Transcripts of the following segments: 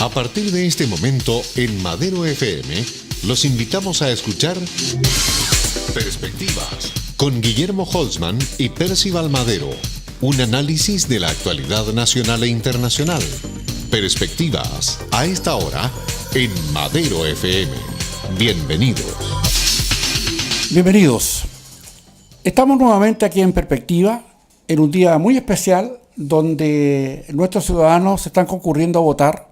A partir de este momento, en Madero FM, los invitamos a escuchar Perspectivas con Guillermo Holzman y Percival Madero. Un análisis de la actualidad nacional e internacional. Perspectivas, a esta hora, en Madero FM. Bienvenidos. Bienvenidos. Estamos nuevamente aquí en Perspectiva, en un día muy especial donde nuestros ciudadanos están concurriendo a votar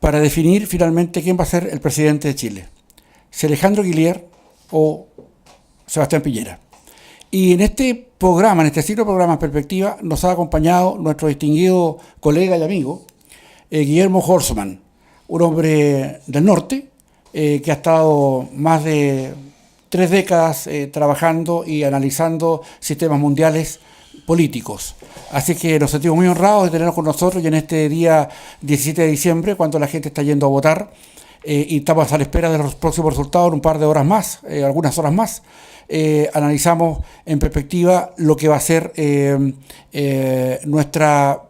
para definir finalmente quién va a ser el presidente de Chile, si Alejandro Guillier o Sebastián Piñera. Y en este programa, en este ciclo de programas Perspectiva, nos ha acompañado nuestro distinguido colega y amigo, Guillermo Holzman, un hombre del norte que ha estado más de 3 décadas trabajando y analizando sistemas mundiales políticos. Así que nos sentimos muy honrados de tenerlos con nosotros y en este día 17 de diciembre, cuando la gente está yendo a votar, y estamos a la espera de los próximos resultados en un par de horas más, algunas horas más, analizamos en perspectiva lo que va a ser nuestra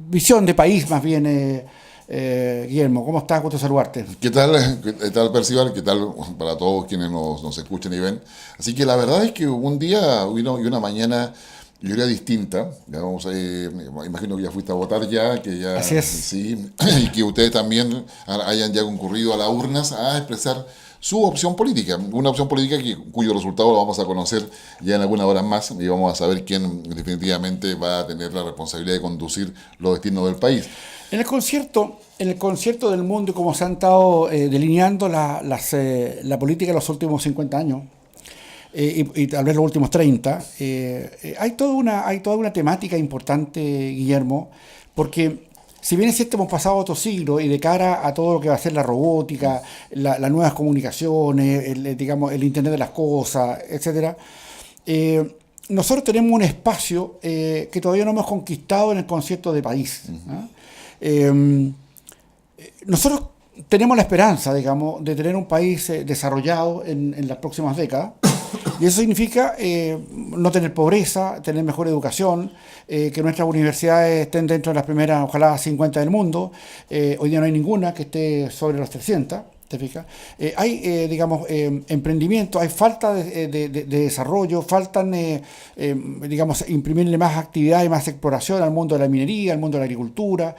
visión de país, más bien. Guillermo, ¿cómo estás? Gusto saludarte. ¿Qué tal, Percival? ¿Qué tal para todos quienes nos escuchan y ven? Así que la verdad es que un día y una mañana, yo diría distinta. Ya imagino que ya fuiste a votar ya, que ya. Así es. Sí, y que ustedes también hayan ya concurrido a las urnas a expresar su opción política, una opción política cuyo resultado lo vamos a conocer ya en algunas horas más y vamos a saber quién definitivamente va a tener la responsabilidad de conducir los destinos del país. En el concierto del mundo, como se han estado delineando la política de los últimos 50 años, y tal vez los últimos 30, hay toda una temática importante, Guillermo, porque si bien es cierto, hemos pasado otro siglo y de cara a todo lo que va a ser la robótica, las nuevas comunicaciones, el Internet de las cosas, etcétera, nosotros tenemos un espacio que todavía no hemos conquistado en el concierto de país. ¿No? Nosotros tenemos la esperanza, digamos, de tener un país desarrollado en las próximas décadas. Y eso significa no tener pobreza, tener mejor educación, que nuestras universidades estén dentro de las primeras, ojalá, 50 del mundo. Hoy día no hay ninguna que esté sobre los 300, ¿te fijas? Hay, emprendimiento, hay falta de desarrollo, faltan, imprimirle más actividad y más exploración al mundo de la minería, al mundo de la agricultura.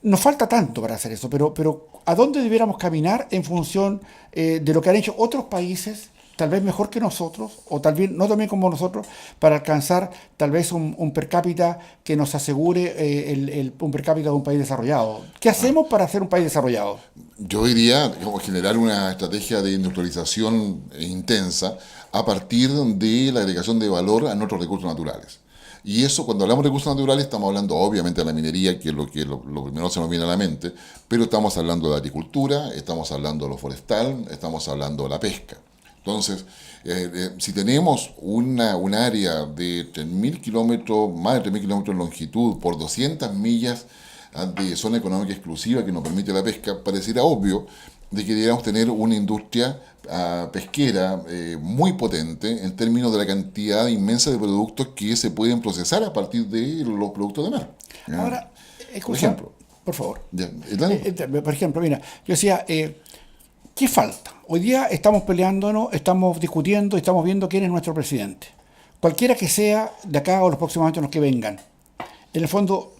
Nos falta tanto para hacer eso, pero ¿a dónde debiéramos caminar en función de lo que han hecho otros países, tal vez mejor que nosotros, o tal vez no también como nosotros, para alcanzar tal vez un per cápita que nos asegure un per cápita de un país desarrollado? ¿Qué hacemos para hacer un país desarrollado? Yo diría generar una estrategia de industrialización intensa a partir de la agregación de valor a nuestros recursos naturales. Y eso, cuando hablamos de recursos naturales, estamos hablando obviamente de la minería, que es lo primero se nos viene a la mente, pero estamos hablando de la agricultura, estamos hablando de lo forestal, estamos hablando de la pesca. Entonces, si tenemos un área de 3.000 kilómetros, más de 3.000 kilómetros de longitud, por 200 millas de zona económica exclusiva que nos permite la pesca, pareciera obvio de que deberíamos tener una industria pesquera muy potente en términos de la cantidad inmensa de productos que se pueden procesar a partir de los productos de mar. Ahora, por ejemplo. Por favor. Por ejemplo, mira, yo decía, ¿qué falta? Hoy día estamos peleándonos, estamos discutiendo y estamos viendo quién es nuestro presidente. Cualquiera que sea de acá o los próximos años los que vengan. En el fondo,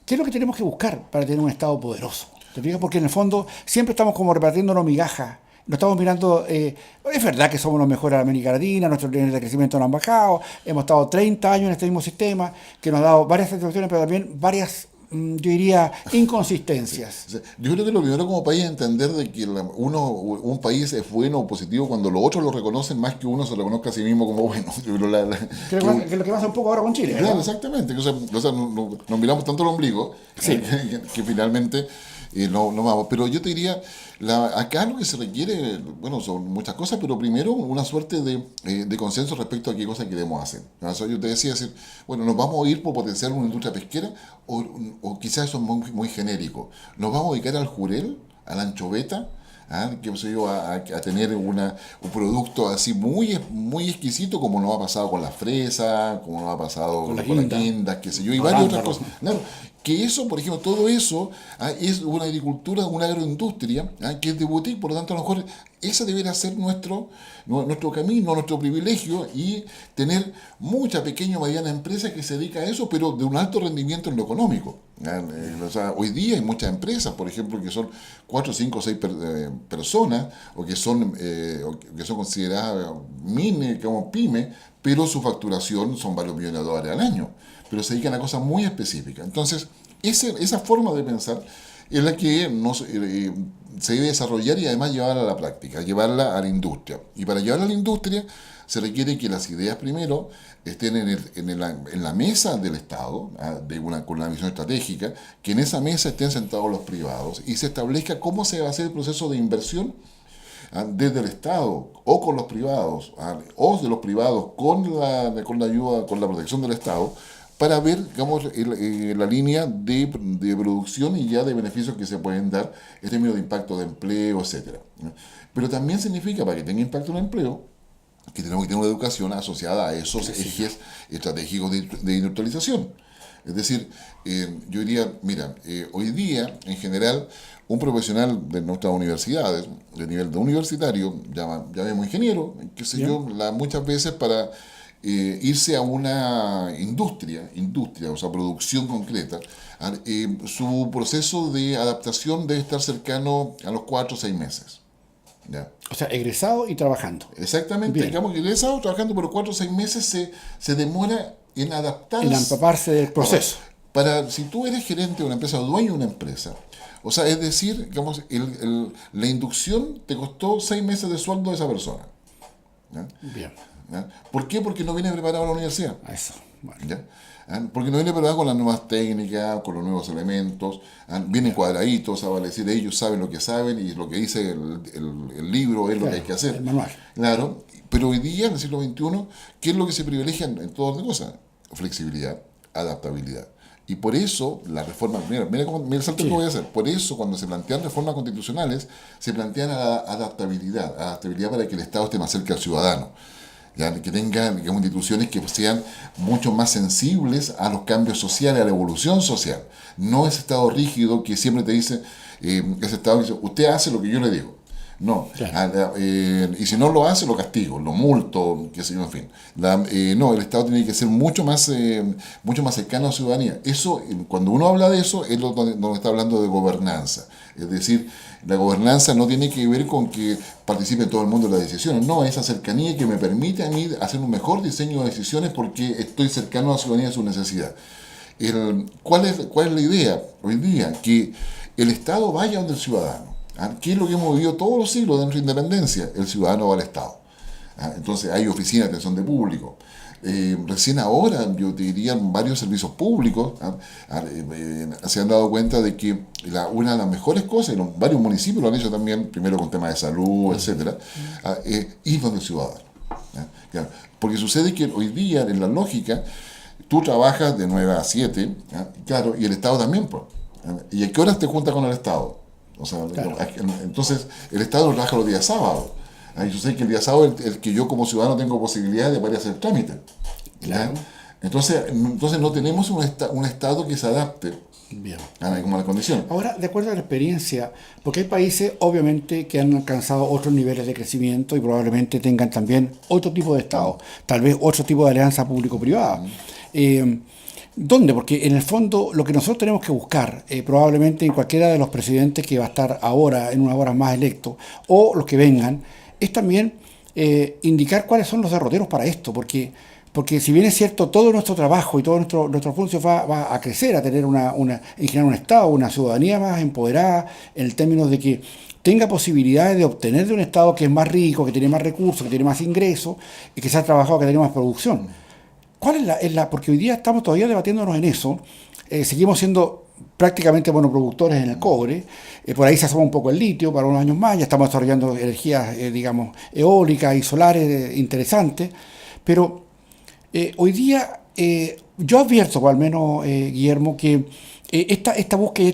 ¿qué es lo que tenemos que buscar para tener un Estado poderoso? ¿Te fijas? Porque en el fondo siempre estamos como repartiéndonos migajas. No estamos mirando, es verdad que somos los mejores de América Latina, nuestros niveles de crecimiento no han bajado, hemos estado 30 años en este mismo sistema, que nos ha dado varias satisfacciones, pero también varias, yo diría, inconsistencias. Yo creo que lo primero como país es entender de que un país es bueno o positivo cuando los otros lo reconocen más que uno se reconozca a sí mismo como bueno. Creo que es lo que pasa un poco ahora con Chile. Claro, ¿no? Exactamente. O sea, nos miramos tanto el ombligo, sí, que finalmente no vamos. Pero yo te diría, acá lo que se requiere, bueno, son muchas cosas, pero primero una suerte de consenso respecto a qué cosas queremos hacer. O sea, yo te decía, bueno, nos vamos a ir por potenciar una industria pesquera o quizás eso es muy genérico. Nos vamos a dedicar al jurel, a la anchoveta, a tener un producto así muy, muy exquisito, como nos ha pasado con la fresa, como nos ha pasado con las guindas, qué sé yo, y varias otras cosas. Claro. que eso, por ejemplo, todo eso es una agricultura, una agroindustria que es de boutique, por lo tanto, a lo mejor ese debería ser nuestro camino, nuestro privilegio, y tener mucha pequeña o mediana empresa que se dedica a eso, pero de un alto rendimiento en lo económico. O sea, hoy día hay muchas empresas, por ejemplo, que son 4, 5, 6 personas, o que son consideradas mini, como pyme, pero su facturación son varios millones de dólares al año, pero se dedican a cosas muy específicas. Entonces, esa forma de pensar es la que se debe desarrollar y además llevarla a la práctica, llevarla a la industria. Y para llevarla a la industria se requiere que las ideas primero estén en la mesa del Estado, con una visión estratégica, que en esa mesa estén sentados los privados y se establezca cómo se va a hacer el proceso de inversión desde el Estado o con los privados, o de los privados con la ayuda, con la protección del Estado, para ver, digamos, la línea de producción y ya de beneficios que se pueden dar en términos de impacto de empleo, etcétera. Pero también significa, para que tenga impacto en el empleo, que tenemos que tener una educación asociada a esos ejes estratégicos de industrialización. Es decir, yo diría, mira, hoy día, en general, un profesional de nuestras universidades, de nivel de universitario, llamemos ingeniero, qué sé yo, muchas veces para irse a una industria, o sea, producción concreta, su proceso de adaptación debe estar cercano a los 4 o 6 meses. ¿Ya? O sea, egresado y trabajando. Exactamente, Bien. digamos que egresado trabajando por 4 o 6 meses se demora en adaptarse. En empaparse del proceso. Si tú eres gerente de una empresa o dueño de una empresa, o sea, es decir, digamos, la inducción te costó 6 meses de sueldo de esa persona. ¿Ya? Bien. ¿Ya? ¿Por qué? Porque no viene preparado a la universidad. Eso. Bueno. ¿Ya? Porque no viene preparado con las nuevas técnicas, con los nuevos elementos, vienen cuadraditos, es decir, ellos saben lo que saben y lo que dice el libro es lo que hay que hacer. El manual. Claro, pero hoy día, en el siglo XXI, ¿qué es lo que se privilegia en todas las cosas? Flexibilidad, adaptabilidad. Y por eso la reforma, mira el salto que voy a hacer, por eso cuando se plantean reformas constitucionales, se plantean adaptabilidad para que el Estado esté más cerca al ciudadano. ¿Ya? Que tengan, digamos, instituciones que sean mucho más sensibles a los cambios sociales, a la evolución social. No ese Estado rígido que siempre te dice, ese Estado dice, usted hace lo que yo le digo. No, claro. Y si no lo hace, lo castigo, lo multo, qué sé yo, en fin. No, el Estado tiene que ser mucho más cercano a la ciudadanía. Eso, cuando uno habla de eso, es donde está hablando de gobernanza. Es decir, la gobernanza no tiene que ver con que participe todo el mundo en las decisiones. No, esa cercanía que me permite a mí hacer un mejor diseño de decisiones porque estoy cercano a la ciudadanía y a su necesidad. ¿Cuál es la idea hoy día? Que el Estado vaya donde el ciudadano. ¿Qué es lo que hemos vivido todos los siglos de nuestra independencia? El ciudadano va al Estado. Entonces hay oficinas de atención de público. Recién ahora, yo te diría, varios servicios públicos se han dado cuenta de que una de las mejores cosas, y varios municipios lo han hecho también, primero con temas de salud, etcétera, es ir donde el ciudadano. Claro, porque sucede que hoy día, en la lógica, tú trabajas de 9 a 7, claro, y el Estado también. ¿Y a qué horas te juntas con el Estado? O sea, claro. Entonces, el Estado no trabaja los días sábados. Yo sé que el día sábado es el que yo como ciudadano tengo posibilidad de poder hacer trámite. Claro. Entonces no tenemos un Estado que se adapte. Bien. Como a la condición. Ahora, de acuerdo a la experiencia, porque hay países obviamente que han alcanzado otros niveles de crecimiento y probablemente tengan también otro tipo de Estado, tal vez otro tipo de alianza público-privada. ¿Dónde? Porque en el fondo lo que nosotros tenemos que buscar, probablemente en cualquiera de los presidentes que va a estar ahora, en unas horas más electos, o los que vengan, es también indicar cuáles son los derroteros para esto, porque si bien es cierto, todo nuestro trabajo y todo nuestro esfuerzo va a crecer, a tener en general un Estado, una ciudadanía más empoderada, en el término de que tenga posibilidades de obtener de un Estado que es más rico, que tiene más recursos, que tiene más ingresos, y que se ha trabajado, que tiene más producción. ¿Cuál es porque hoy día estamos todavía debatiéndonos en eso, seguimos siendo prácticamente monoproductores en el cobre, por ahí se asoma un poco el litio para unos años más, ya estamos desarrollando energías, digamos, eólicas y solares interesantes, pero hoy día yo advierto, o al menos Guillermo, que esta búsqueda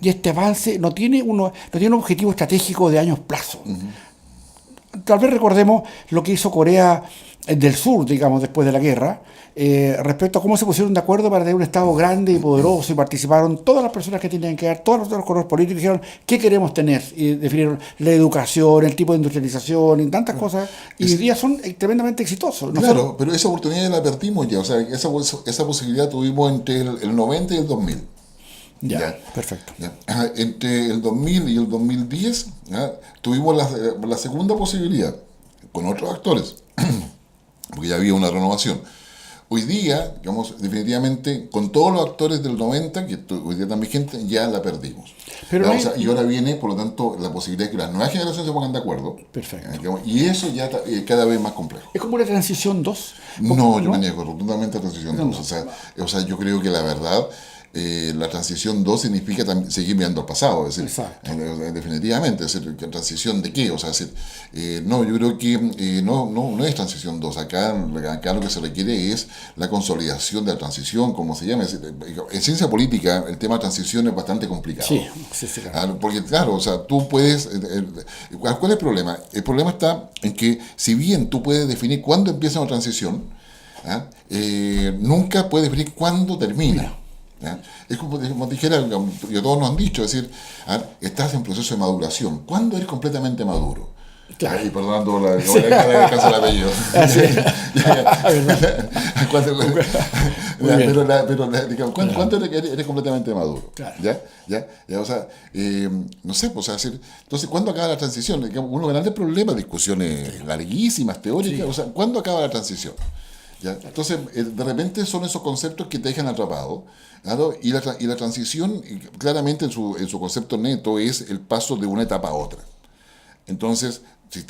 y este avance no tiene un objetivo estratégico de años plazo. tal vez recordemos lo que hizo Corea del Sur, digamos, después de la guerra, respecto a cómo se pusieron de acuerdo para tener un Estado grande y poderoso, y participaron todas las personas que tenían que dar, todos los colores políticos, dijeron qué queremos tener, y definieron la educación, el tipo de industrialización, y tantas cosas, y hoy día son tremendamente exitosos. Claro, pero esa oportunidad la perdimos ya, o sea, esa posibilidad tuvimos entre el 90 y el 2000. Ya, perfecto. Ya. Entre el 2000 y el 2010 tuvimos la segunda posibilidad con otros actores, porque ya había una renovación. Hoy día, digamos, definitivamente, con todos los actores del 90, que hoy día están vigentes, ya la perdimos. Pero O sea, y ahora viene, por lo tanto, la posibilidad de que las nuevas generaciones se pongan de acuerdo. Perfecto. Digamos, y eso ya cada vez más complejo. Es como una transición 2. No, yo me niego rotundamente a transición 2. O sea, yo creo que la verdad, la transición 2 significa seguir mirando al pasado. Es decir, definitivamente. Es decir, ¿transición de qué? O sea, no, yo creo que no es transición 2. Acá lo que se requiere es la consolidación de la transición, como se llama. En ciencia política, el tema de transición es bastante complicado. Sí, claro. Porque, claro, o sea, tú puedes. ¿Cuál es el problema? El problema está en que, si bien tú puedes definir cuándo empieza una transición, nunca puedes definir cuándo termina. Es como dijera, y todos nos han dicho, es decir, estás en proceso de maduración. ¿Cuándo eres completamente maduro? Claro. Y perdonando la descansa el apellido. Pero ¿cuánto eres completamente maduro? Claro. ¿Ya? O sea, no sé, pues, entonces, ¿cuándo acaba la transición? Uno de los grandes problemas, discusiones larguísimas, teóricas, o sea, ¿cuándo acaba la transición? ¿Ya? Entonces, de repente son esos conceptos que te dejan atrapado, ¿claro? Y la transición, claramente en su concepto neto, es el paso de una etapa a otra. Entonces, si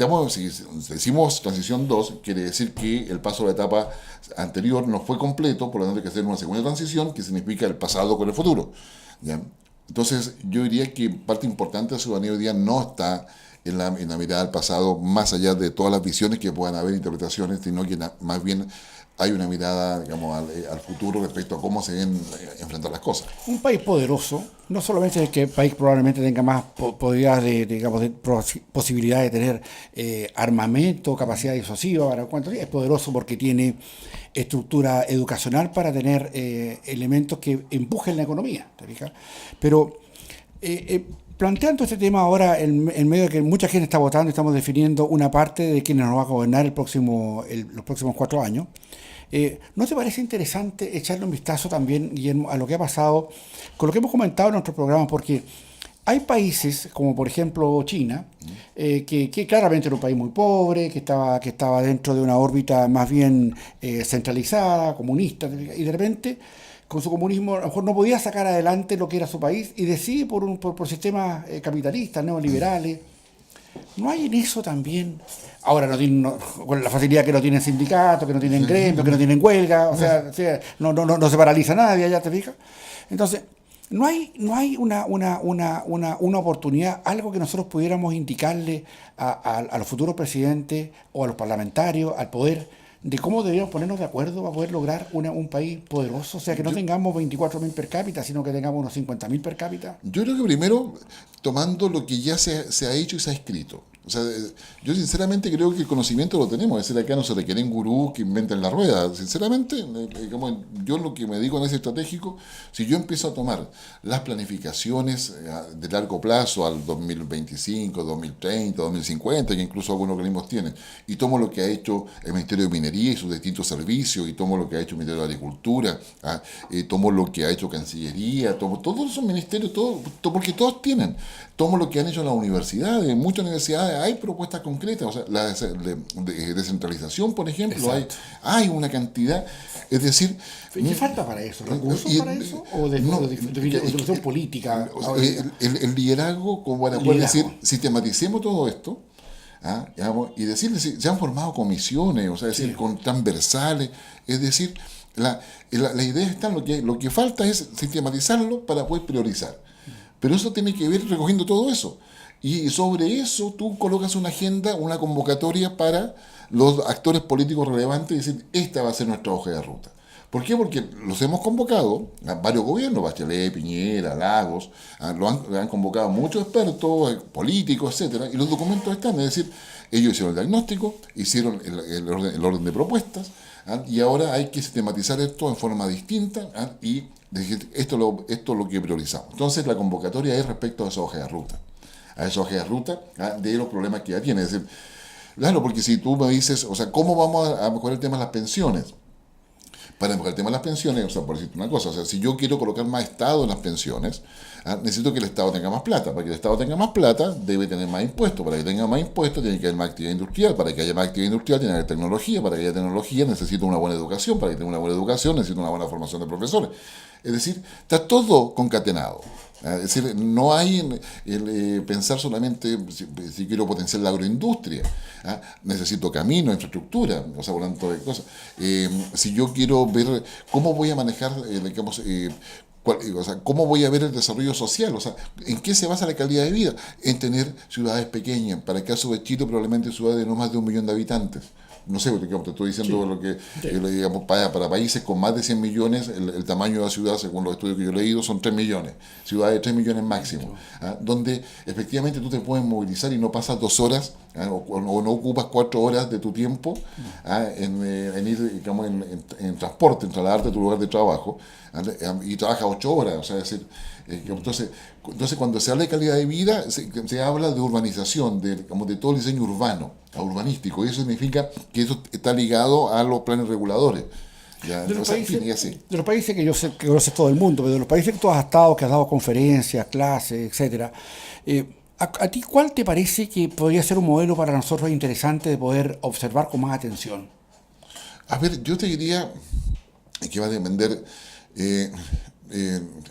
decimos transición 2, quiere decir que el paso de la etapa anterior no fue completo, por lo tanto hay que hacer una segunda transición, que significa el pasado con el futuro. ¿Ya? Entonces, yo diría que parte importante de la ciudadanía hoy día no está en la mirada al pasado, más allá de todas las visiones que puedan haber, interpretaciones, sino que más bien hay una mirada, digamos, al futuro respecto a cómo se deben enfrentar las cosas. Un país poderoso, no solamente es que el país probablemente tenga más posibilidad de tener armamento, capacidad disuasiva, es poderoso porque tiene estructura educacional para tener elementos que empujen la economía, ¿te fijas? Pero planteando este tema ahora, en medio de que mucha gente está votando y estamos definiendo una parte de quienes nos va a gobernar los próximos 4 años, ¿no te parece interesante echarle un vistazo también, Guillermo, a lo que ha pasado con lo que hemos comentado en nuestro programa? Porque hay países, como por ejemplo China, que claramente era un país muy pobre, que estaba dentro de una órbita más bien centralizada, comunista, y de repente, con su comunismo, a lo mejor no podía sacar adelante lo que era su país y decide por sistemas capitalistas, neoliberales. ¿No hay en eso también? Ahora con la facilidad que no tienen sindicatos, que no tienen gremios, que no tienen huelga, o sea, no se paraliza nadie, ya te fijas. Entonces, ¿no hay una oportunidad, algo que nosotros pudiéramos indicarle a los futuros presidentes o a los parlamentarios, al poder, de cómo deberíamos ponernos de acuerdo para poder lograr un país poderoso? O sea, que no tengamos 24.000 per cápita, sino que tengamos unos 50.000 per cápita. Yo creo que primero, tomando lo que ya se ha hecho y se ha escrito. O sea, yo sinceramente creo que el conocimiento lo tenemos. Es decir, acá no se requieren gurús que inventen la rueda. Sinceramente, digamos, yo lo que me digo en ese estratégico, si yo empiezo a tomar las planificaciones de largo plazo al 2025, 2030, 2050, que incluso algunos organismos tienen, y tomo lo que ha hecho el Ministerio de Minería y sus distintos servicios, y tomo lo que ha hecho el Ministerio de Agricultura, tomo lo que ha hecho Cancillería, tomo todos esos ministerios, porque todos tienen. Tomo lo que han hecho las universidades. En muchas universidades hay propuestas concretas, o sea, la descentralización, por ejemplo, hay una cantidad, es decir... ¿Qué falta para eso? ¿Recursos para eso? ¿O de política? El liderazgo, como para poder decir, sistematicemos todo esto, digamos, y decirle, se han formado comisiones, o sea, decir, con transversales, es decir, la idea está, lo que falta es sistematizarlo para poder priorizar. Pero eso tiene que ver recogiendo todo eso. Y sobre eso tú colocas una agenda, una convocatoria para los actores políticos relevantes y decir, esta va a ser nuestra hoja de ruta. ¿Por qué? Porque los hemos convocado, a varios gobiernos, Bachelet, Piñera, Lagos, lo han convocado muchos expertos, políticos, etcétera, y los documentos están, es decir, ellos hicieron el diagnóstico, hicieron el orden de propuestas, y ahora hay que sistematizar esto en forma distinta, y decir, esto es lo que priorizamos. Entonces la convocatoria es respecto a esa hoja de ruta, de los problemas que ya tiene. Es decir, claro, porque si tú me dices, o sea, ¿cómo vamos a mejorar el tema de las pensiones? Para mejorar el tema de las pensiones, o sea, por decirte una cosa, o sea, si yo quiero colocar más Estado en las pensiones, necesito que el Estado tenga más plata. Para que el Estado tenga más plata, debe tener más impuestos. Para que tenga más impuestos, tiene que haber más actividad industrial. Para que haya más actividad industrial, tiene que haber tecnología. Para que haya tecnología, necesito una buena educación. Para que tenga una buena educación, necesito una buena formación de profesores. Es decir, está todo concatenado. Es decir, no hay pensar solamente si quiero potenciar la agroindustria. Necesito camino, infraestructura, o sea, por tanto de cosas. Si yo quiero ver cómo voy a manejar, digamos, o sea, cómo voy a ver el desarrollo social, o sea, ¿en qué se basa la calidad de vida? En tener ciudades pequeñas, para el caso de Chile probablemente ciudades de no más de 1 millón de habitantes. No sé, digamos, te estoy diciendo lo que, digamos, para países con más de 100 millones, el tamaño de la ciudad, según los estudios que yo he leído, son 3 millones. Ciudades de 3 millones máximo. Donde efectivamente tú te puedes movilizar y no pasas 2 horas, o no ocupas 4 horas de tu tiempo en ir, digamos, en transporte, en trasladarte a tu lugar de trabajo, y trabajas 8 horas. O sea, es decir, entonces cuando se habla de calidad de vida, se habla de urbanización, de todo el diseño urbano, urbanístico, y eso significa que eso está ligado a los planes reguladores. Ya, de los países que yo sé que conoces todo el mundo, pero de los países que tú has estado, que has dado conferencias, clases, etcétera, ¿a ti cuál te parece que podría ser un modelo para nosotros interesante de poder observar con más atención? A ver, yo te diría que va a depender...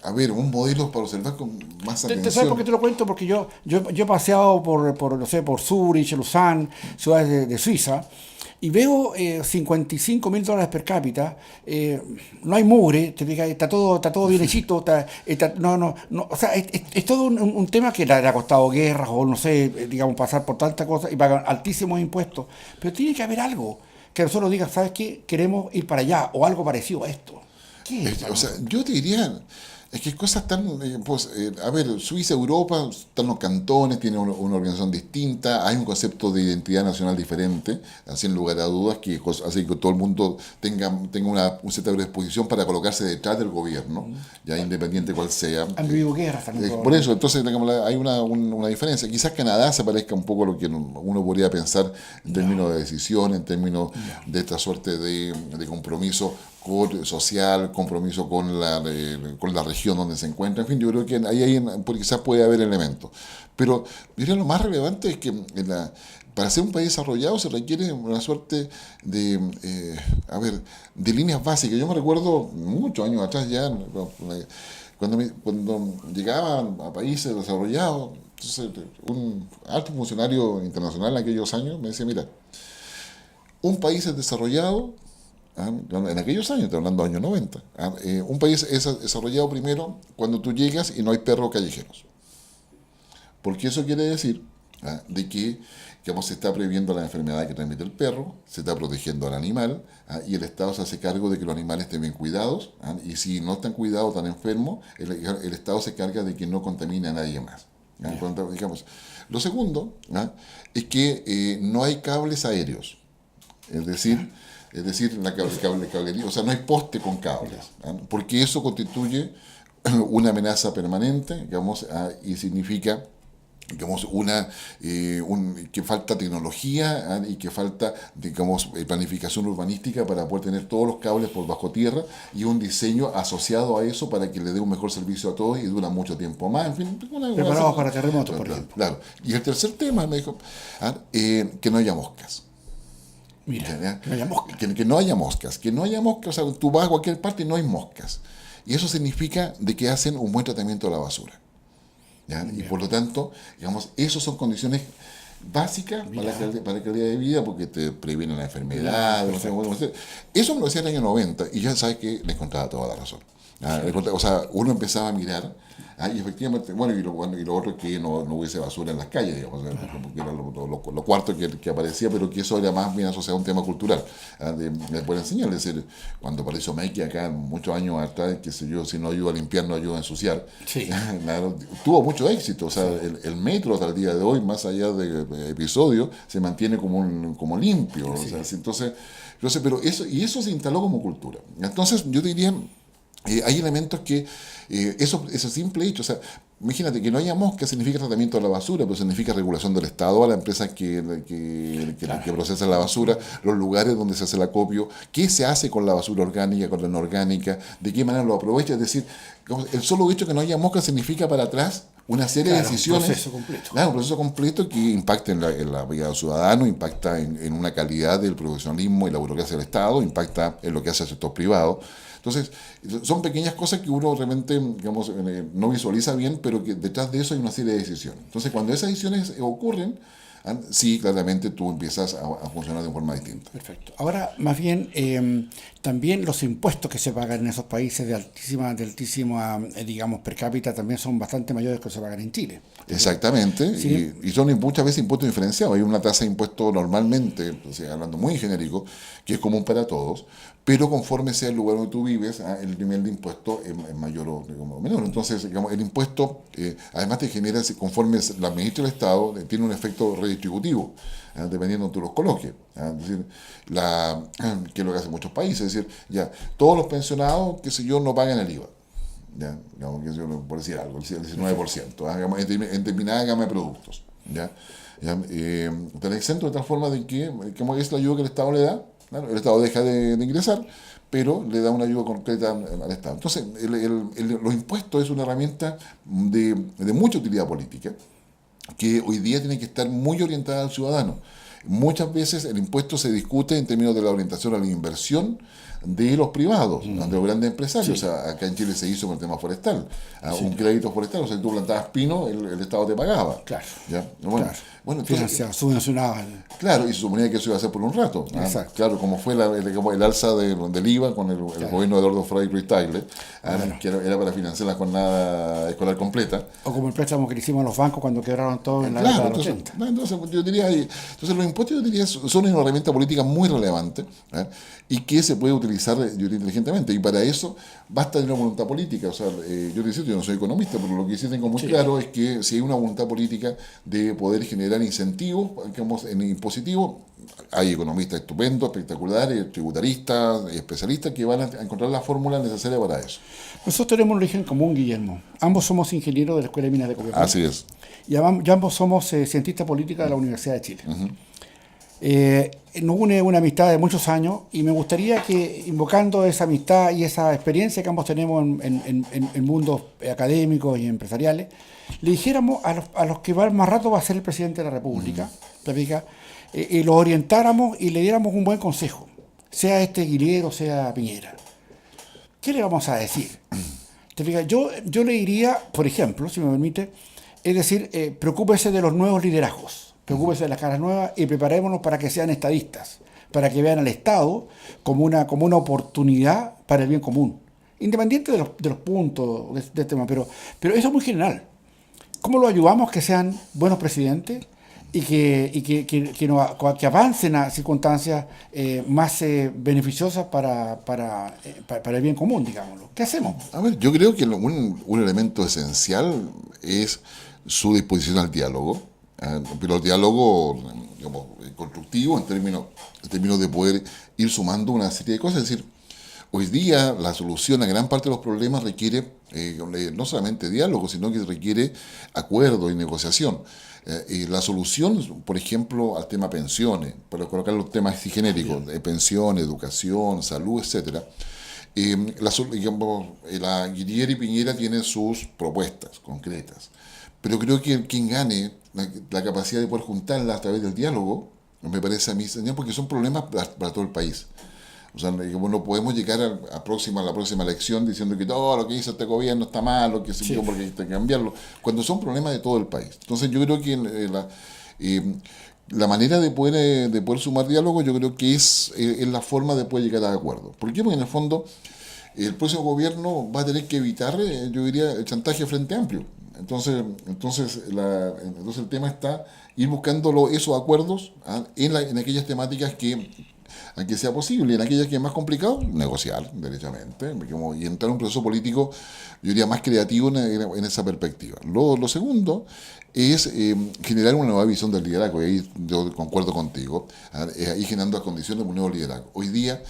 a ver, un modelo para observar con más atención. ¿Te sabes por qué te lo cuento? Porque yo he paseado no sé, por Zurich, Lausanne, ciudades de Suiza, y veo $55.000 per cápita, no hay mugre, está todo bien hechito, o sea, es todo un tema que le ha costado guerras o no sé, digamos, pasar por tantas cosas y pagan altísimos impuestos, pero tiene que haber algo que nosotros digan, ¿sabes qué? Queremos ir para allá o algo parecido a esto. O sea, yo te diría, es que cosas tan, a ver, Suiza, Europa, están los cantones, tienen una organización distinta, hay un concepto de identidad nacional diferente, sin lugar a dudas, que hace que todo el mundo tenga un cierta predisposición para colocarse detrás del gobierno, ya independiente cual sea. Han vivido guerras también. Por eso, entonces, digamos, hay una diferencia. Quizás Canadá se parezca un poco a lo que uno podría pensar en términos de decisión, en términos de esta suerte de compromiso social, compromiso con la región donde se encuentra. En fin, yo creo que ahí quizás puede haber elementos. Pero yo diría lo más relevante es que para ser un país desarrollado se requiere una suerte de líneas básicas. Yo me recuerdo muchos años atrás ya, cuando llegaba a países desarrollados, entonces, un alto funcionario internacional en aquellos años me decía, mira, un país es desarrollado. En aquellos años, estoy hablando de años 90, un país es desarrollado primero cuando tú llegas y no hay perros callejeros. Porque eso quiere decir de que se está previendo la enfermedad que transmite el perro, se está protegiendo al animal, y el Estado se hace cargo de que los animales estén bien cuidados, y si no están cuidados, están enfermos, el Estado se carga de que no contamine a nadie más. Lo segundo es que no hay cables aéreos, es decir, la cablería, o sea, no hay poste con cables, porque eso constituye una amenaza permanente, y significa, que falta tecnología y que falta, planificación urbanística para poder tener todos los cables por bajo tierra y un diseño asociado a eso para que le dé un mejor servicio a todos y dura mucho tiempo más, en fin. Preparados para terremotos, por ejemplo. Claro. Y el tercer tema, me dijo, que no haya moscas. Mira, que no haya moscas. Que no haya moscas. Que no haya moscas, o sea, tú vas a cualquier parte y no hay moscas. Y eso significa de que hacen un buen tratamiento de la basura. Y por lo tanto, esas son condiciones básica para la calidad de vida, porque te previene la enfermedad. No sé, eso me lo decía en el año 90 y ya sabes que le encontraba toda la razón. O sea, uno empezaba a mirar, y efectivamente, bueno, y lo otro es que no hubiese basura en las calles, digamos, porque era lo cuarto que aparecía, pero que eso era más bien asociado a un tema cultural, de poder enseñar. Es decir, cuando apareció Mikey acá muchos años atrás, qué sé yo, si no ayuda a limpiar, no ayuda a ensuciar, Sí. Claro, tuvo mucho éxito. O sea, el metro hasta el día de hoy, más allá de episodios, se mantiene como limpio. Sí. O sea, entonces, pero eso se instaló como cultura. Entonces, yo diría, hay elementos que, eso simple hecho, o sea, imagínate que no haya mosca significa tratamiento de la basura, pero significa regulación del Estado a la empresa que procesa la basura, los lugares donde se hace el acopio, qué se hace con la basura orgánica, con la no orgánica, de qué manera lo aprovecha. Es decir, el solo hecho que no haya mosca significa para atrás una serie de decisiones. Un proceso completo. Claro, un proceso completo que impacta en la vida del ciudadano, impacta en una calidad del profesionalismo y la burocracia del Estado, impacta en lo que hace el sector privado. Entonces, son pequeñas cosas que uno realmente, digamos, no visualiza bien, pero que detrás de eso hay una serie de decisiones. Entonces, cuando esas decisiones ocurren, sí, claramente tú empiezas a funcionar de forma distinta. Perfecto. Ahora, más bien, también los impuestos que se pagan en esos países de altísima, digamos, per cápita, también son bastante mayores que los que se pagan en Chile. Exactamente, Sí. y son muchas veces impuestos diferenciados. Hay una tasa de impuesto normalmente, o sea, hablando muy genérico, que es común para todos, pero conforme sea el lugar donde tú vives, el nivel de impuesto es mayor o menor. Entonces, digamos, el impuesto, además te genera, conforme la administra el Estado, tiene un efecto redistributivo, dependiendo de donde tú los coloques. Es decir, que es lo que hacen muchos países. Es decir, ya, todos los pensionados, qué sé yo, no pagan el IVA. ¿Ya? Digamos, que yo, por decir algo, el 19%, digamos, en determinada gama de productos. ¿Ya? Te exento de tal forma de que, como es la ayuda que el Estado le da, claro, el Estado deja de ingresar, pero le da una ayuda concreta al Estado. Entonces, los impuestos es una herramienta de mucha utilidad política, que hoy día tiene que estar muy orientada al ciudadano. Muchas veces el impuesto se discute en términos de la orientación a la inversión de los privados, de los grandes empresarios. Sí. O sea, acá en Chile se hizo con el tema forestal, un crédito forestal. O sea, si tú plantabas pino, el Estado te pagaba. Claro. ¿Ya? Claro. Bueno, entonces, Financiado, subvencionado. claro, y se suponía que eso iba a ser por un rato. Exacto. Claro, como fue el alza del IVA con el gobierno de Eduardo Frei Ruiz-Tagle, que era para financiar la jornada escolar completa. O como el préstamo que le hicimos a los bancos cuando quebraron todos en la Claro, década del 80. entonces yo diría, los impuestos yo diría son una herramienta política muy relevante, y que se puede utilizar, yo diría, inteligentemente, y para eso basta de una voluntad política. O sea, yo te decía, yo no soy economista, pero lo que sí tengo muy claro es que si hay una voluntad política de poder generar incentivos, digamos, en impositivo, hay economistas estupendos, espectaculares, tributaristas, especialistas que van a encontrar la fórmula necesaria para eso. Nosotros tenemos un origen común, Guillermo. Ambos somos ingenieros de la Escuela de Minas de Copiapó. Así es. Y ambos somos cientistas políticos de la Universidad de Chile. Nos une una amistad de muchos años y me gustaría que, invocando esa amistad y esa experiencia que ambos tenemos en mundos académicos y empresariales, le dijéramos a los que más rato va a ser el presidente de la República, y los orientáramos y le diéramos un buen consejo, sea Guillermo, sea Piñera. ¿Qué le vamos a decir? ¿Te fijas? Yo le diría, por ejemplo, si me permite, es decir, preocúpese de los nuevos liderazgos, preocúpese de las caras nuevas y preparémonos para que sean estadistas, para que vean al Estado como una oportunidad para el bien común, independiente de los puntos de este tema, pero eso es muy general. ¿Cómo lo ayudamos que sean buenos presidentes y que avancen a circunstancias más beneficiosas para el bien común, digámoslo? ¿Qué hacemos? A ver, yo creo que un elemento esencial es su disposición al diálogo, pero el diálogo, digamos, constructivo en términos de poder ir sumando una serie de cosas. Es decir, hoy día la solución a gran parte de los problemas requiere no solamente diálogo, sino que requiere acuerdo y negociación. La solución, por ejemplo, al tema pensiones, para colocar los temas así genéricos, pensiones, educación, salud, etcétera. La Guillieri y Piñera tienen sus propuestas concretas, pero creo que quien gane la capacidad de poder juntarlas a través del diálogo, me parece a mí, señor, porque son problemas para todo el país. O sea, no podemos llegar a la próxima elección diciendo que todo lo que hizo este gobierno está mal, o que se porque hay que cambiarlo, cuando son problemas de todo el país. Entonces yo creo que La manera de poder sumar diálogo yo creo que es la forma de poder llegar a acuerdos. ¿Por qué? Porque en el fondo el próximo gobierno va a tener que evitar, yo diría, el chantaje a Frente Amplio. Entonces el tema está ir buscando esos acuerdos en aquellas temáticas que sea posible, en aquellas que es más complicado, negociar derechamente, y entrar en un proceso político, yo diría, más creativo en esa perspectiva. Lo segundo es generar una nueva visión del liderazgo, y ahí yo concuerdo contigo, ahí generando las condiciones de un nuevo liderazgo. Hoy día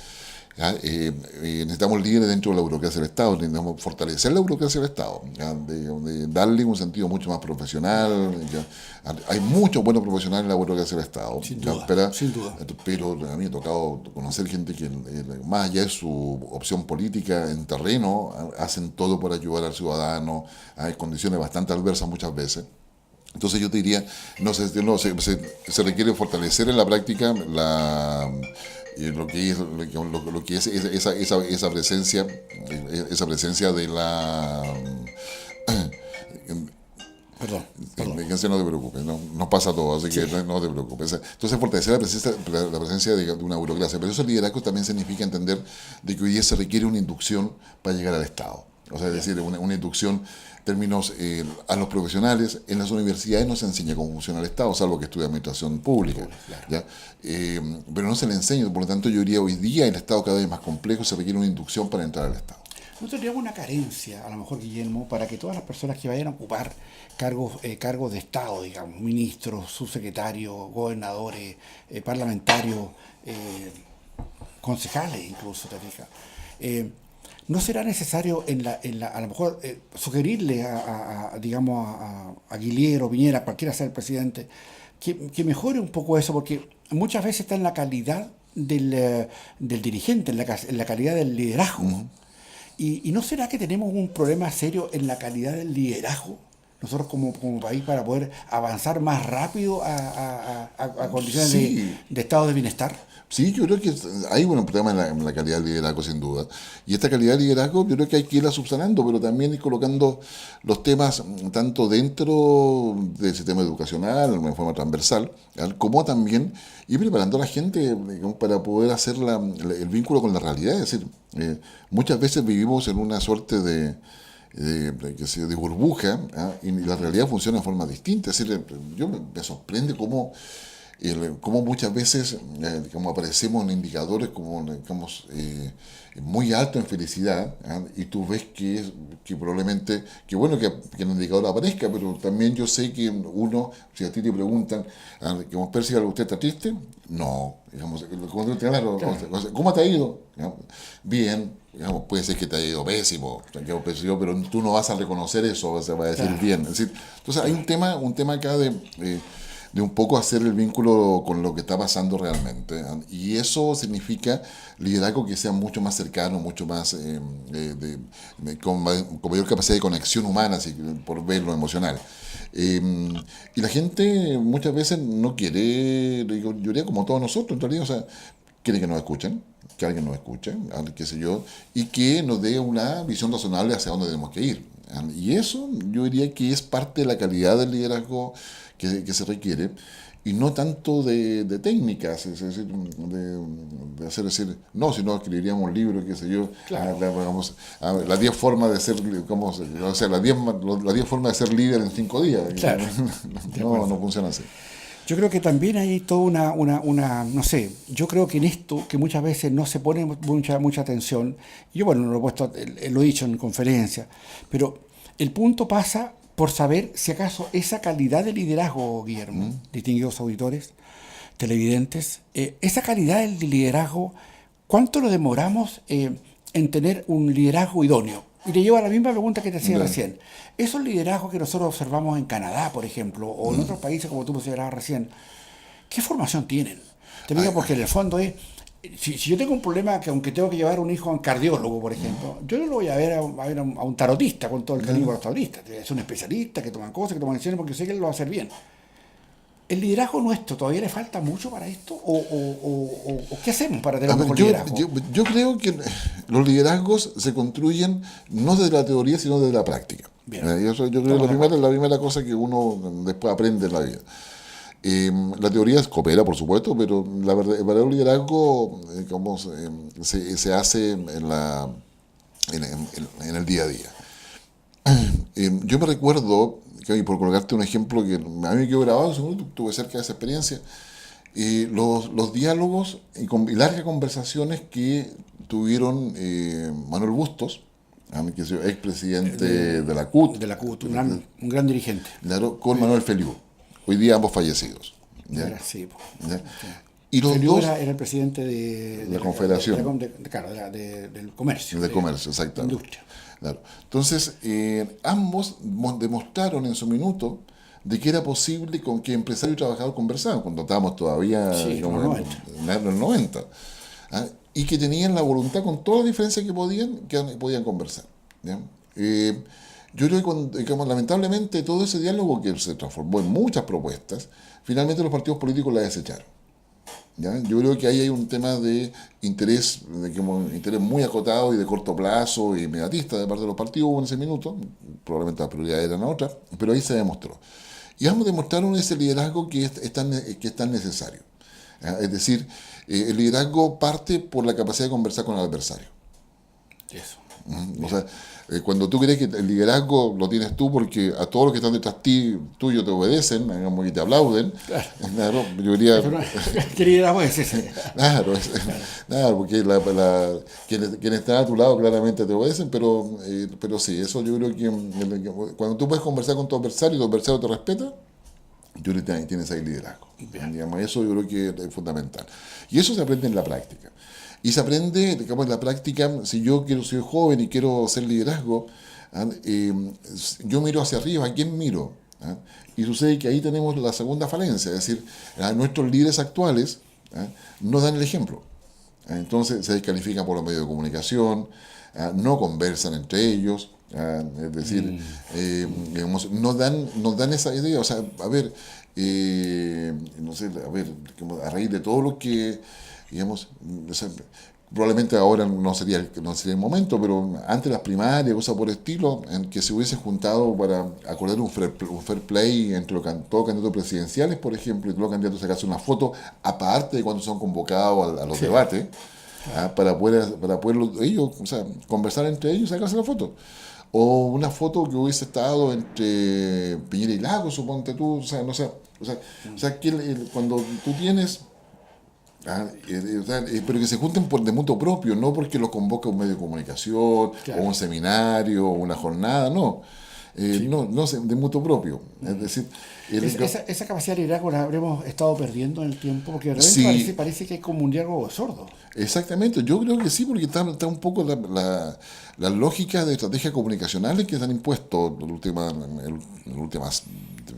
necesitamos líderes dentro de la burocracia del Estado, necesitamos fortalecer la burocracia del Estado, de darle un sentido mucho más profesional. Hay muchos buenos profesionales en la burocracia del Estado, sin duda. Pero a mí me ha tocado conocer gente que más allá de su opción política en terreno, hacen todo por ayudar al ciudadano, hay condiciones bastante adversas muchas veces. Entonces yo te diría, se requiere fortalecer en la práctica lo que es esa presencia de la Perdón. No te preocupes, nos pasa todo, así que no te preocupes. Entonces fortalecer la presencia de una burocracia, pero eso el liderazgo también significa entender de que hoy día se requiere una inducción para llegar al Estado. O sea, es decir, una inducción términos a los profesionales. En las universidades no se enseña cómo funciona el Estado, salvo que estudia administración pública. Claro. ¿Ya? Pero no se le enseña, por lo tanto yo diría hoy día el Estado cada vez más complejo, se requiere una inducción para entrar al Estado. ¿No tendríamos una carencia, a lo mejor, Guillermo, para que todas las personas que vayan a ocupar cargos de Estado, digamos, ministros, subsecretarios, gobernadores, parlamentarios, concejales incluso, te fijas, ¿no será necesario a lo mejor sugerirle digamos, a Guillermo o Piñera, cualquiera sea el presidente, que mejore un poco eso? Porque muchas veces está en la calidad del dirigente, en la calidad del liderazgo. Uh-huh. ¿Y no será que tenemos un problema serio en la calidad del liderazgo, nosotros como país, para poder avanzar más rápido a condiciones de estado de bienestar? Sí, yo creo que hay un problema en la calidad del liderazgo, sin duda. Y esta calidad de liderazgo yo creo que hay que irla subsanando, pero también ir colocando los temas tanto dentro del sistema educacional, de forma transversal, como también ir preparando a la gente, digamos, para poder hacer el vínculo con la realidad. Es decir, muchas veces vivimos en una suerte de burbuja, y la realidad funciona de forma distinta. Es decir, yo me sorprende cómo muchas veces aparecemos en indicadores como muy altos en felicidad, y tú ves que probablemente, que bueno que el indicador aparezca, pero también yo sé que si a ti te preguntan, Percival, ¿usted está triste? No, claro. ¿Cómo te ha ido? Bien. Puede ser que te haya ido pésimo, pero tú no vas a reconocer eso, vas a decir bien. Es decir, entonces hay un tema acá de un poco hacer el vínculo con lo que está pasando realmente, y eso significa liderazgo que sea mucho más cercano, mucho más con mayor capacidad de conexión humana, así, por ver lo emocional. Y la gente muchas veces no quiere, yo diría como todos nosotros en realidad, o sea, quiere que nos escuchen, que alguien nos escuche, qué sé yo, y que nos dé una visión razonable hacia dónde tenemos que ir. Y eso yo diría que es parte de la calidad del liderazgo que se requiere, y no tanto de técnicas, es decir, de hacer decir, no, si no escribiríamos un libro, qué sé yo, claro. Las 10 formas de ser, las 10 formas de ser líder en 5 días. Claro. No funciona así. Yo creo que también hay toda no sé, yo creo que en esto, que muchas veces no se pone mucha atención, yo bueno, lo he dicho en conferencias, pero el punto pasa por saber si acaso esa calidad de liderazgo, Guillermo, distinguidos auditores, televidentes, esa calidad de liderazgo, ¿cuánto lo demoramos en tener un liderazgo idóneo? Y te llevo a la misma pregunta que te hacía recién. Esos liderazgos que nosotros observamos en Canadá, por ejemplo, o en otros países, como tú mencionabas recién, ¿qué formación tienen? Te digo porque en el fondo es, si yo tengo un problema, que aunque tengo que llevar a un hijo a un cardiólogo, por ejemplo, yo no lo voy a ver a un tarotista, con todo el cariño a los tarotistas. Es un especialista que toman cosas, que toman decisiones, porque sé que él lo va a hacer bien. ¿El liderazgo nuestro todavía le falta mucho para esto? ¿O qué hacemos para tener un mejor liderazgo? Yo creo que los liderazgos se construyen no desde la teoría, sino desde la práctica. Yo creo que la primera cosa que uno después aprende en la vida. La teoría coopera, por supuesto, pero el verdadero liderazgo se hace en el día a día. Yo me recuerdo, y por colocarte un ejemplo que a mí me quedó grabado, tuve cerca de esa experiencia, los diálogos y largas conversaciones que tuvieron Manuel Bustos, que es expresidente de la CUT, un gran dirigente. Claro, con Manuel Feliú, hoy día ambos fallecidos. ¿Ya? Sí, ¿Ya? Y los Feliú dos era el presidente de la Confederación del comercio. de comercio, exactamente. Industria. Claro. Entonces, ambos demostraron en su minuto de que era posible con que empresario y trabajador conversaban, cuando estábamos todavía Sí, como en los 90, ¿ah? Y que tenían la voluntad con todas las diferencias que podían conversar. ¿Ya? Yo creo que lamentablemente todo ese diálogo que se transformó en muchas propuestas, finalmente los partidos políticos la desecharon. ¿Ya? Yo creo que ahí hay un tema de interés muy acotado y de corto plazo y inmediatista de parte de los partidos en ese minuto, probablemente las prioridades eran otras, pero ahí se demostró. Y ambos demostraron ese liderazgo que es tan necesario. ¿Ya? Es decir, el liderazgo parte por la capacidad de conversar con el adversario. Eso. O sea, cuando tú crees que el liderazgo lo tienes tú porque a todos los que están detrás tuyo te obedecen, digamos, y te aplauden, claro, yo diría... ¿Qué liderazgo es ese? Claro, porque quienes están a tu lado claramente te obedecen, pero sí, eso yo creo que cuando tú puedes conversar con tu adversario y tu adversario te respeta, yo creo que tienes ahí liderazgo. Digamos, eso yo creo que es fundamental. Y eso se aprende en la práctica. Y se aprende, digamos, en la práctica, si yo soy joven y quiero hacer liderazgo, yo miro hacia arriba, ¿a quién miro? Y sucede que ahí tenemos la segunda falencia, es decir, nuestros líderes actuales no dan el ejemplo. Entonces se descalifican por los medios de comunicación, no conversan entre ellos, es decir, digamos, no dan esa idea. O sea, a ver, no sé, a raíz de todo lo que, digamos, o sea, probablemente ahora no sería el momento, pero antes de las primarias, cosas por el estilo, en que se hubiese juntado para acordar un fair play entre todos los candidatos presidenciales, por ejemplo, y todos los candidatos sacarse una foto, aparte de cuando son convocados a los debates, para poder ellos, o sea, conversar entre ellos y sacarse la foto. O una foto que hubiese estado entre Piñera y Lagos, suponte tú, o sea, no sé, o sea que cuando tú tienes... pero que se junten de mutuo propio, no porque los convoca un medio de comunicación, claro, o un seminario, o una jornada, no. No, de mutuo propio. Es decir, esa capacidad de liderazgo la habremos estado perdiendo en el tiempo, porque de repente parece que es como un diálogo sordo. Exactamente, yo creo que sí, porque está un poco las lógicas de estrategias comunicacionales que se han impuesto en los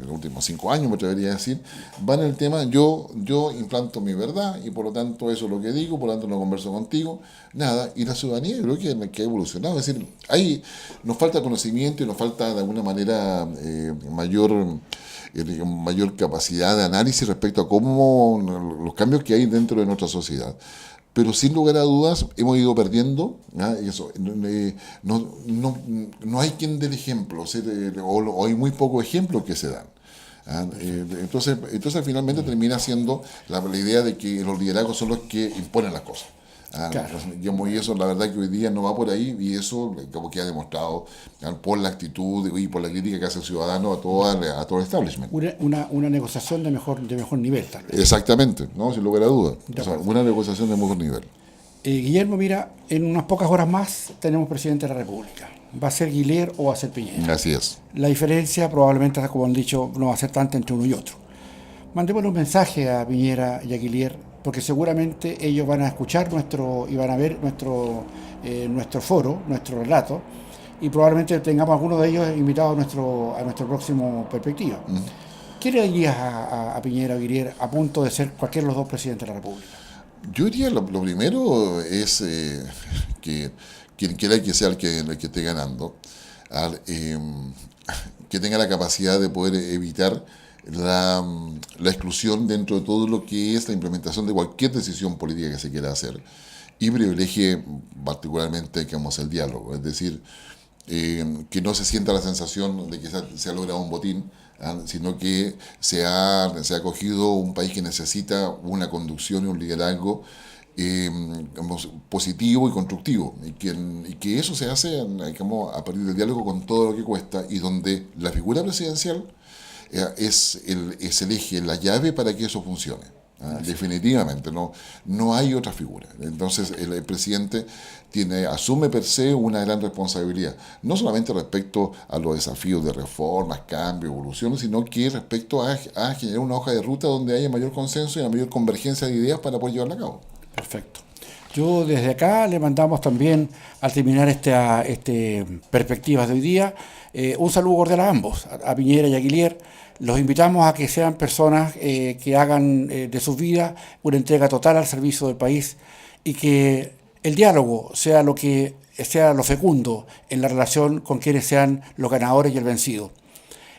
últimos 5 años, me atrevería a decir, van en el tema, yo implanto mi verdad y por lo tanto eso es lo que digo, por lo tanto no converso contigo, nada, y la ciudadanía yo creo que ha evolucionado, es decir, ahí nos falta conocimiento y nos falta de alguna manera mayor capacidad de análisis respecto a cómo los cambios que hay dentro de nuestra sociedad. Pero sin lugar a dudas hemos ido perdiendo eso. No hay quien dé el ejemplo, o hay muy pocos ejemplos que se dan. Entonces finalmente termina siendo la idea de que los liderazgos son los que imponen las cosas. Claro. Y eso la verdad que hoy día no va por ahí, y eso como que ha demostrado por la actitud y por la crítica que hace el ciudadano a todo el establishment. Una negociación de mejor nivel, tal vez. Exactamente, ¿no? Sin lugar a dudas. O sea, una negociación de mejor nivel. Guillermo, mira, en unas pocas horas más tenemos presidente de la República. ¿Va a ser Guilherme o va a ser Piñera? Así es. La diferencia probablemente, como han dicho, no va a ser tanta entre uno y otro. Mandémosle un mensaje a Piñera y a Guilherme, porque seguramente ellos van a escuchar y van a ver nuestro foro, nuestro relato, y probablemente tengamos algunos de ellos invitados a nuestro próximo Perspectiva. ¿Qué le dirías a Piñera o Guilherme a punto de ser cualquiera de los dos presidentes de la República? Yo diría lo primero es que quien quiera que sea el que esté ganando, que tenga la capacidad de poder evitar la exclusión dentro de todo lo que es la implementación de cualquier decisión política que se quiera hacer, y privilegie particularmente el diálogo, es decir, que no se sienta la sensación de que se ha logrado un botín, sino que se ha cogido un país que necesita una conducción y un liderazgo positivo y constructivo, y que eso se hace a partir del diálogo con todo lo que cuesta, y donde la figura presidencial es el eje, la llave para que eso funcione. Definitivamente, no hay otra figura. Entonces el presidente asume per se una gran responsabilidad, no solamente respecto a los desafíos de reformas, cambios, evoluciones, sino que respecto a generar una hoja de ruta donde haya mayor consenso y una mayor convergencia de ideas para poder llevarla a cabo. Perfecto. Yo desde acá le mandamos también, al terminar esta perspectivas de hoy día, un saludo cordial a ambos, a Piñera y a Guillier. Los invitamos a que sean personas que hagan de sus vidas una entrega total al servicio del país, y que el diálogo sea lo fecundo en la relación con quienes sean los ganadores y el vencido.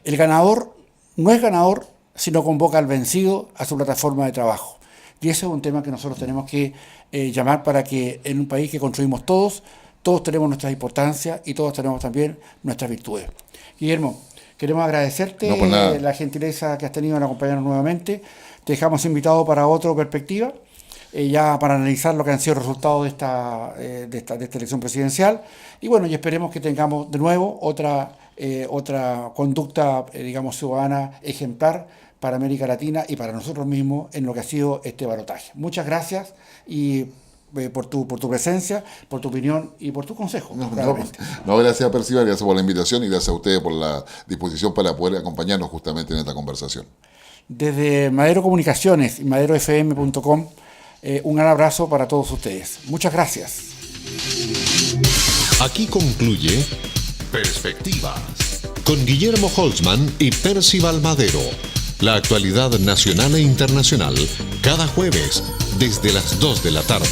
El ganador no es ganador si no convoca al vencido a su plataforma de trabajo. Y ese es un tema que nosotros tenemos que llamar, para que en un país que construimos todos tenemos nuestras importancias y todos tenemos también nuestras virtudes. Guillermo, queremos agradecerte la gentileza que has tenido en acompañarnos nuevamente. Te dejamos invitado para otra perspectiva, ya para analizar lo que han sido los resultados de esta elección presidencial. Y bueno, y esperemos que tengamos de nuevo otra conducta, ciudadana ejemplar para América Latina y para nosotros mismos en lo que ha sido este balotaje. Muchas gracias por tu presencia, por tu opinión y por tu consejo. Gracias a Percival, gracias por la invitación y gracias a ustedes por la disposición para poder acompañarnos justamente en esta conversación. Desde Madero Comunicaciones y maderofm.com, un gran abrazo para todos ustedes. Muchas gracias. Aquí concluye Perspectivas con Guillermo Holzman y Percival Madero. La actualidad nacional e internacional cada jueves desde las 2 de la tarde.